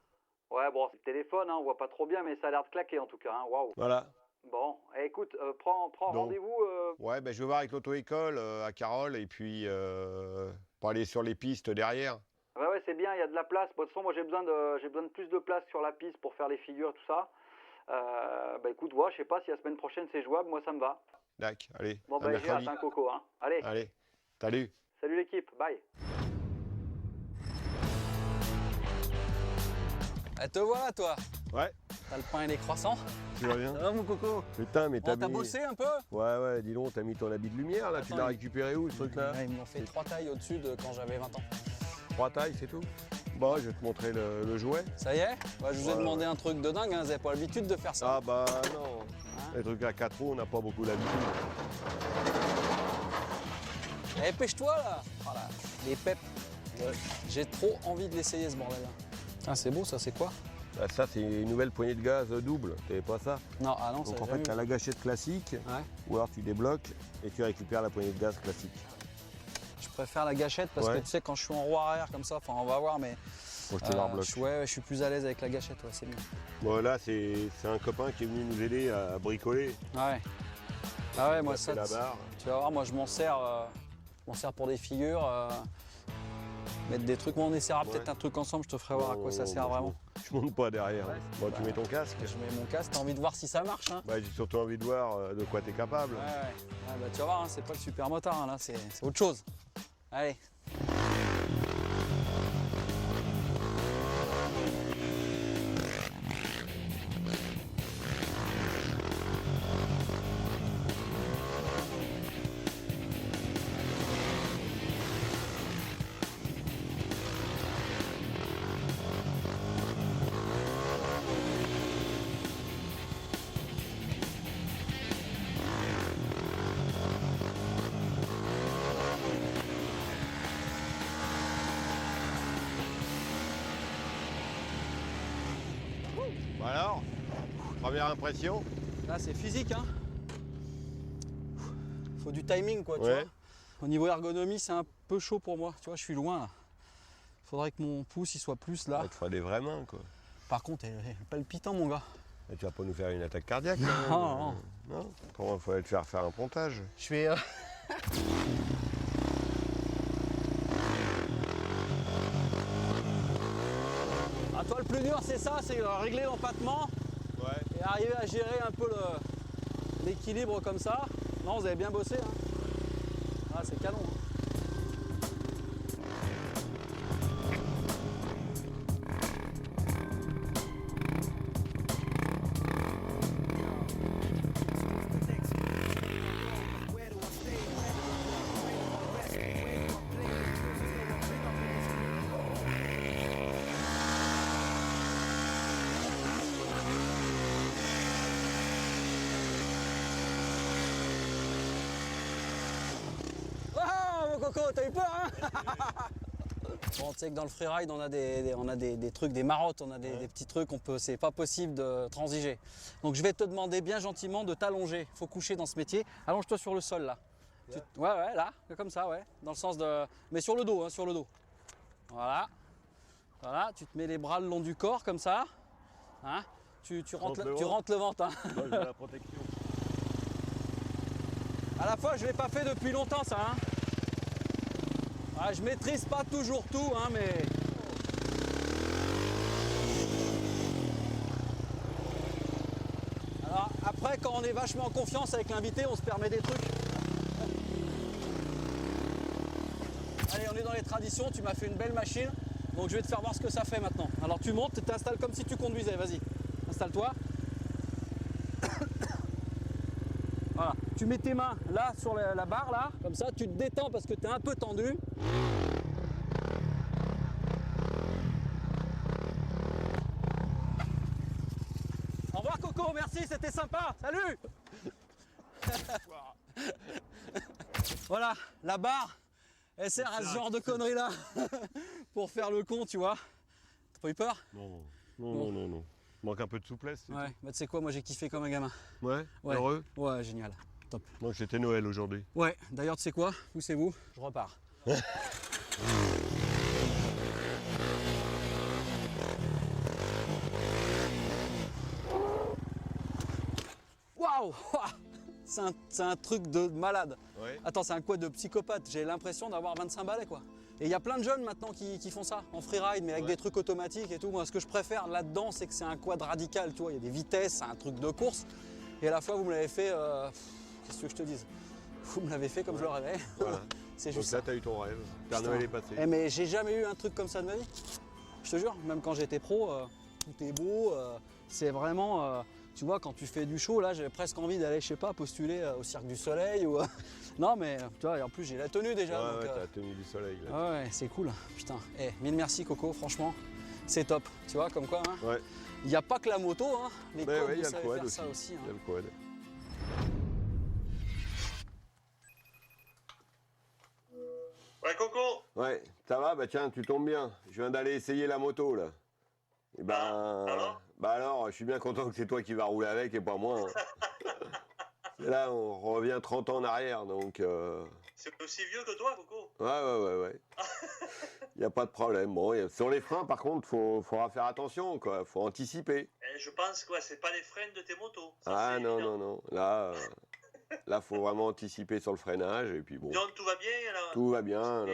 Ouais, bon, c'est le téléphone, hein, on voit pas trop bien, mais ça a l'air de claquer en tout cas, hein, waouh. Voilà. Bon, écoute, prends rendez-vous. Ouais, je vais voir avec l'auto-école à Carole, et puis pour aller sur les pistes derrière. Ouais, c'est bien, il y a de la place. Bon, de toute façon, moi j'ai besoin de plus de place sur la piste pour faire les figures, tout ça. Écoute, je sais pas si la semaine prochaine c'est jouable, moi ça me va. D'accord, allez. Bon, j'ai hâte, hein, Coco, hein. Allez. Allez, salut. Salut l'équipe, bye. Te voilà, toi. Ouais. T'as le pain et les croissants. Tu vas bien? Ça va mon coco? Putain, mais T'as mis... bossé un peu? Ouais, dis donc, t'as mis ton habit de lumière là, tu l'as récupéré où ce truc-là? Ils m'ont fait 3 tailles au-dessus de quand j'avais 20 ans. 3 tailles, c'est tout? Bon, je vais te montrer le jouet. Ça y est? Bah, je vous ai demandé un truc de dingue, hein. Vous avez pas l'habitude de faire ça. Ah bah non. Les trucs à 4 roues, on n'a pas beaucoup l'habitude. Eh, pêche-toi là! Voilà, les peps. J'ai trop envie de l'essayer ce bordel là. Ah, c'est beau ça, c'est quoi? Ah, ça, c'est une nouvelle poignée de gaz double. T'avais pas ça? Non, ah non, ça donc en fait, t'as la gâchette classique, ou alors tu débloques et tu récupères la poignée de gaz classique. Je préfère la gâchette parce que tu sais, quand je suis en roue arrière comme ça, enfin on va voir, mais. Faut que je te la rebloque. Ouais, je suis plus à l'aise avec la gâchette, ouais, c'est mieux. Bon, là, c'est un copain qui est venu nous aider à bricoler. Ouais. Ah ouais, moi ça. La barre. Tu vas voir, moi je m'en sers pour des figures. Mettre des trucs, on essaiera peut-être un truc ensemble, je te ferai voir à quoi ça sert vraiment. Je monte pas derrière. Bon, tu mets ton casque. Je mets mon casque, t'as envie de voir si ça marche, hein? Bah, j'ai surtout envie de voir de quoi t'es capable. Ouais. Ah, bah, tu vas voir, hein, c'est pas le super motard, hein, là, c'est autre chose. Allez. Bon alors, première impression? Là, c'est physique, hein. Faut du timing, quoi, tu ouais. vois. Au niveau ergonomie, c'est un peu chaud pour moi. Tu vois, je suis loin, là. Faudrait que mon pouce, il soit plus là. Il te faudrait des vraies mains, quoi. Par contre, elle est palpitant, mon gars. Et tu vas pas nous faire une attaque cardiaque, là? Non. Non. Comment il faudrait te faire un pontage? Je suis... À toi, le plus dur, c'est ça, c'est régler l'empattement. Et arriver à gérer un peu l'équilibre comme ça. Non, vous avez bien bossé, hein. Ah, c'est canon. Coco, t'as eu peur, hein? Bon, tu sais que dans le freeride, on a des trucs, des marottes, on a des petits trucs, c'est pas possible de transiger. Donc je vais te demander bien gentiment de t'allonger. Faut coucher dans ce métier. Allonge-toi sur le sol, là. Ouais, là, comme ça, ouais. Dans le sens de... Mais sur le dos, hein, sur le dos. Voilà. Voilà, tu te mets les bras le long du corps, comme ça. Hein? Tu rentres le ventre, hein. Moi, j'ai la protection. À la fois, je l'ai pas fait depuis longtemps, ça, hein. Ah, je maîtrise pas toujours tout, hein, mais... Alors, après, quand on est vachement en confiance avec l'invité, on se permet des trucs. Allez, on est dans les traditions, tu m'as fait une belle machine, donc je vais te faire voir ce que ça fait maintenant. Alors tu montes, tu t'installes comme si tu conduisais, vas-y. Installe-toi. Voilà, tu mets tes mains là sur la barre là, comme ça, tu te détends parce que tu es un peu tendu. Au revoir Coco, merci, c'était sympa, salut. Voilà, la barre, elle sert à ce genre de conneries là, pour faire le con, tu vois. T'as pas eu peur? Non. Manque un peu de souplesse. Ouais, bah tu sais quoi, moi j'ai kiffé comme un gamin. Ouais. Heureux? Ouais, génial. Top. Donc c'était Noël aujourd'hui. Ouais, d'ailleurs tu sais quoi? Poussez-vous, je repars. Waouh! C'est un truc de malade. Ouais. Attends, c'est un quad de psychopathe. J'ai l'impression d'avoir 25 balais, quoi. Et il y a plein de jeunes maintenant qui font ça, en freeride, mais avec des trucs automatiques et tout. Moi, ce que je préfère là-dedans, c'est que c'est un quad radical, tu vois. Il y a des vitesses, c'est un truc de course. Et à la fois, vous me l'avez fait... Qu'est-ce que je te dise? Vous me l'avez fait comme je le rêvais. Voilà. C'est juste donc là, t'as eu ton rêve. Père Noël est passé. Eh, mais j'ai jamais eu un truc comme ça de ma vie. Je te jure, même quand j'étais pro, tout est beau. C'est vraiment, tu vois, quand tu fais du show, là, j'avais presque envie d'aller, je sais pas, postuler au Cirque du Soleil ou... non, mais tu vois, et en plus, j'ai la tenue déjà. Ouais, donc, ouais, t'as la tenue du soleil. Là. Ouais, c'est cool. Putain, mille merci Coco, franchement, c'est top. Tu vois, comme quoi, hein. Ouais. Il n'y a pas que la moto, hein. Les quads, ouais, vous y a le savez quad faire aussi. ça aussi. Il y a Hein. le quad. Ouais, Coco. Ouais, ça va, bah tiens, tu tombes bien. Je viens d'aller essayer la moto là. Et ben, bah alors, je suis bien content que c'est toi qui vas rouler avec et pas moi. Hein. Là, on revient 30 ans en arrière, donc. C'est aussi vieux que toi, Coco. Ouais. Il n'y a pas de problème. Bon, sur les freins, par contre, faudra faire attention, quoi. Faut anticiper. Et je pense que c'est pas les freins de tes motos. Ça, Ah c'est non, évident. non. Là, faut vraiment anticiper sur le freinage et puis bon. Donc tout va bien là. Tout va bien.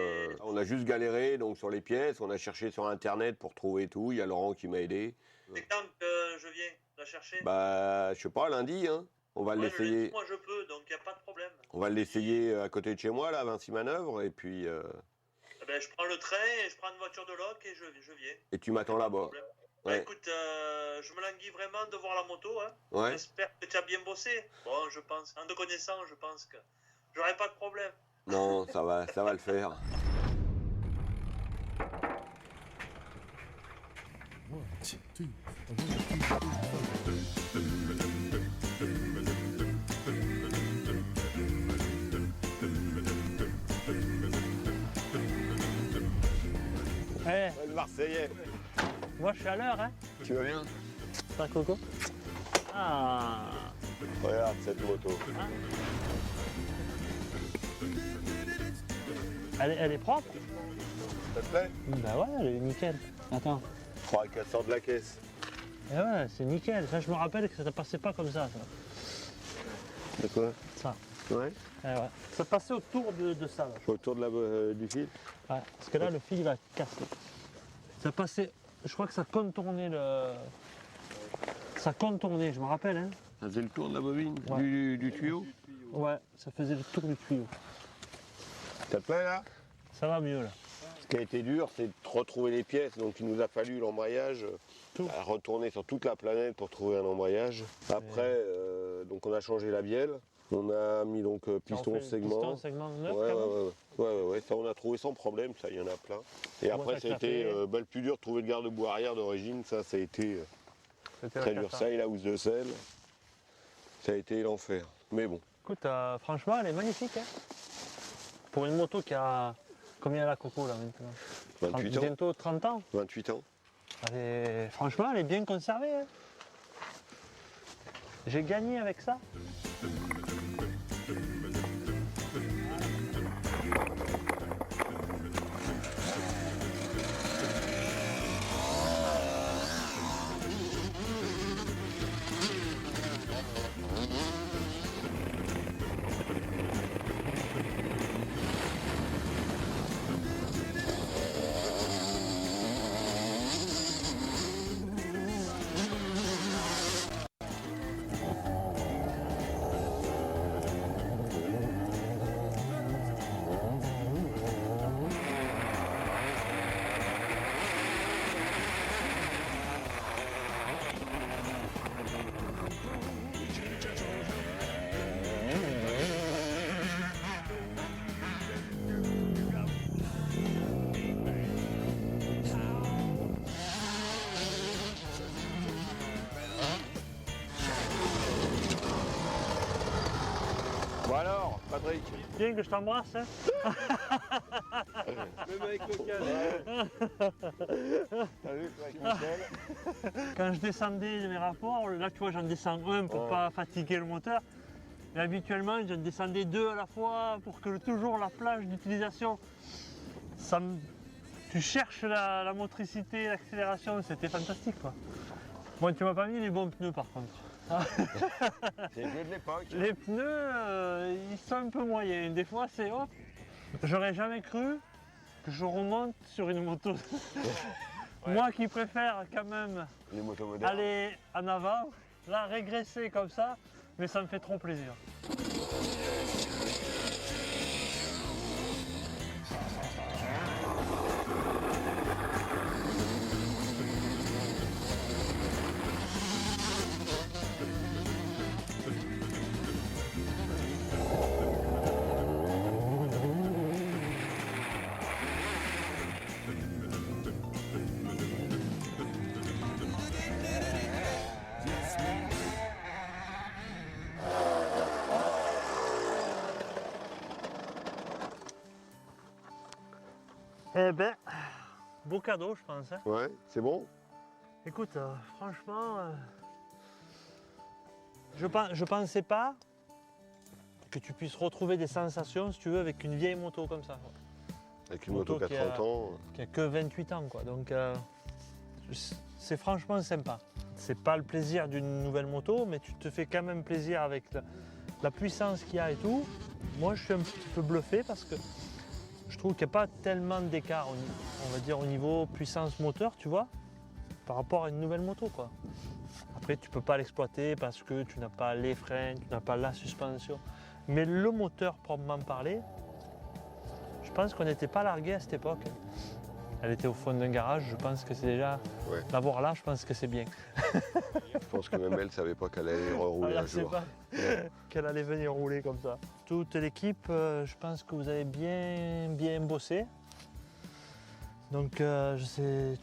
On a juste galéré donc sur les pièces. On a cherché sur internet pour trouver tout. Il y a Laurent qui m'a aidé. C'est quand que je viens la chercher. Bah, je sais pas, lundi, hein. On va Ouais, l'essayer. le lundi, moi je peux, donc il n'y a pas de problème. On va l'essayer à côté de chez moi, là, à Vinci Manœuvre, et puis. Eh ben, je prends le train et je prends une voiture de loc et je viens. Et tu m'attends là-bas. Bah, Ouais. écoute, je me languis vraiment de voir la moto. Hein. Ouais. J'espère que tu as bien bossé. Bon, je pense, en te connaissant, je pense que j'aurai pas de problème. Non, ça va le faire. Eh, Le Marseillais. moi je suis à l'heure, hein. Tu vas bien? Pas Coco? Ah. Regarde cette moto. Elle est propre? Ça te plaît? Bah ouais, elle est nickel. Attends. Je crois qu'elle sort de la caisse. Eh ouais, c'est nickel. Ça, je me rappelle que ça ne passait pas comme ça. Ça. De quoi? Ça. Ouais. Eh ouais. Ça passait autour de ça. Là. Autour du fil? Ouais, parce que là, le fil, il va casser. Ça passait... Je crois que ça contournait le... Ça contournait, je me rappelle. Hein. Ça faisait le tour de la bobine? Ouais. Du tuyau? Ouais, ça faisait le tour du tuyau. Ça te plaît, là? Ça va mieux, là. Ce qui a été dur, c'est de retrouver les pièces. Donc, il nous a fallu l'embrayage, retourner sur toute la planète pour trouver un embrayage. Après, donc on a changé la bielle. On a mis donc piston segment. Piston segment neuf, ouais, ça on a trouvé sans problème, ça il y en a plein. Et après ça a été le plus dur de trouver le garde-boue arrière d'origine, ça a été très dur. Ça et la housse de selle, ça a été l'enfer. Mais bon. Écoute, franchement, elle est magnifique. Hein. Pour une moto qui a... Combien elle a Coco là maintenant? 28 ans. Bientôt 30 ans. 28 ans. Franchement, elle est bien conservée. Hein. J'ai gagné avec ça. Bon alors, Patrick. Bien que je t'embrasse. Hein. Même avec le cadre. T'as vu, avec Michel. Quand je descendais de mes rapports, là tu vois j'en descends un pour pas fatiguer le moteur. Et habituellement j'en descendais deux à la fois pour que toujours la plage d'utilisation, tu cherches la motricité, l'accélération, c'était fantastique quoi. Bon, tu m'as pas mis les bons pneus par contre. C'est les vieux de l'époque. Les pneus, ils sont un peu moyens. Des fois, c'est hop. J'aurais jamais cru que je remonte sur une moto. Moi qui préfère quand même les motos modernes. aller en avant, là, régresser comme ça, mais ça me fait trop plaisir. Eh ben, beau cadeau, je pense. Hein. Ouais, c'est bon? Écoute, franchement, je pensais pas que tu puisses retrouver des sensations, si tu veux, avec une vieille moto comme ça. Avec une moto qui a 30 ans. Qui a que 28 ans, quoi. Donc, c'est franchement sympa. C'est pas le plaisir d'une nouvelle moto, mais tu te fais quand même plaisir avec la puissance qu'il y a et tout. Moi, je suis un petit peu bluffé parce que je trouve qu'il n'y a pas tellement d'écart, on va dire, au niveau puissance moteur, tu vois, par rapport à une nouvelle moto, quoi. Après, tu peux pas l'exploiter parce que tu n'as pas les freins, tu n'as pas la suspension. Mais le moteur, proprement parlé, je pense qu'on n'était pas largué à cette époque. Elle était au fond d'un garage, je pense que c'est déjà... Ouais. L'avoir là, je pense que c'est bien. Je pense que même elle ne savait pas qu'elle allait rerouler un jour. Pas qu'elle allait venir rouler comme ça. Toute l'équipe, je pense que vous avez bien bossé. Donc, tu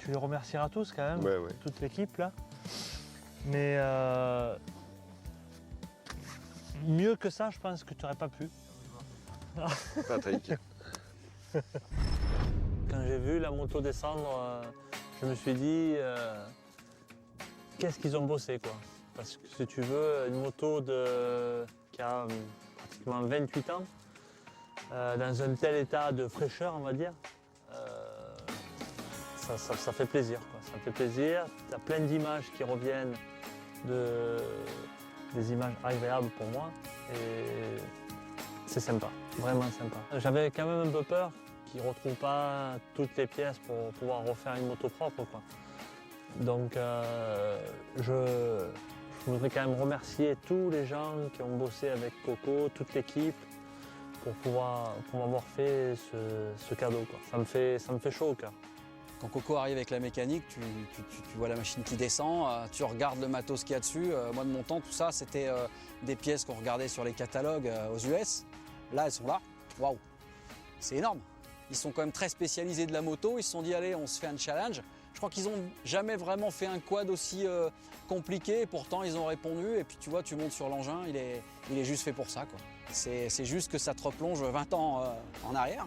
les remercieras tous quand même, Ouais, ouais. toute l'équipe là. Mais mieux que ça, je pense que tu n'aurais pas pu. Patrick. Quand j'ai vu la moto descendre, je me suis dit, qu'est-ce qu'ils ont bossé, quoi. Parce que si tu veux, une moto qui a pratiquement 28 ans, dans un tel état de fraîcheur, on va dire, ça fait plaisir, quoi. Ça fait plaisir. Tu as plein d'images qui reviennent, des images agréables pour moi. Et c'est sympa, vraiment sympa. J'avais quand même un peu peur qu'ils ne retrouvent pas toutes les pièces pour pouvoir refaire une moto propre, quoi. Donc je voudrais quand même remercier tous les gens qui ont bossé avec Coco, toute l'équipe, pour m'avoir fait ce cadeau, quoi. Ça me fait chaud au cœur. Quand Coco arrive avec la mécanique, tu vois la machine qui descend, tu regardes le matos qu'il y a dessus. Moi de mon temps, tout ça, c'était des pièces qu'on regardait sur les catalogues aux US. Là, elles sont là. Waouh, c'est énorme. Ils sont quand même très spécialisés de la moto. Ils se sont dit, allez, on se fait un challenge. Je crois qu'ils n'ont jamais vraiment fait un quad aussi compliqué. Pourtant, ils ont répondu. Et puis, tu vois, tu montes sur l'engin, il est juste fait pour ça, quoi. C'est juste que ça te replonge 20 ans en arrière.